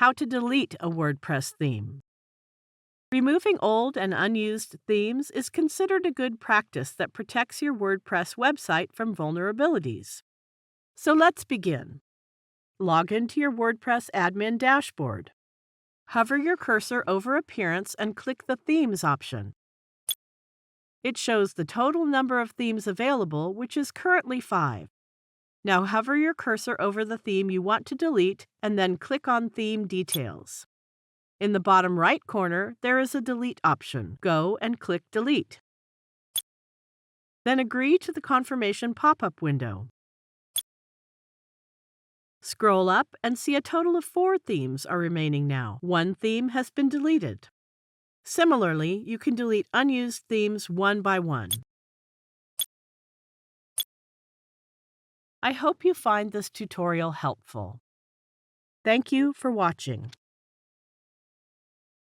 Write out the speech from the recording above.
How to delete a WordPress theme. Removing old and unused themes is considered a good practice that protects your WordPress website from vulnerabilities. So let's begin. Log into your WordPress admin dashboard. Hover your cursor over Appearance and click the Themes option. It shows the total number of themes available, which is currently 5. Now hover your cursor over the theme you want to delete and then click on Theme Details. In the bottom right corner, there is a Delete option. Go and click Delete. Then agree to the confirmation pop-up window. Scroll up and see a total of 4 themes are remaining now. 1 theme has been deleted. Similarly, you can delete unused themes one by one. I hope you find this tutorial helpful. Thank you for watching.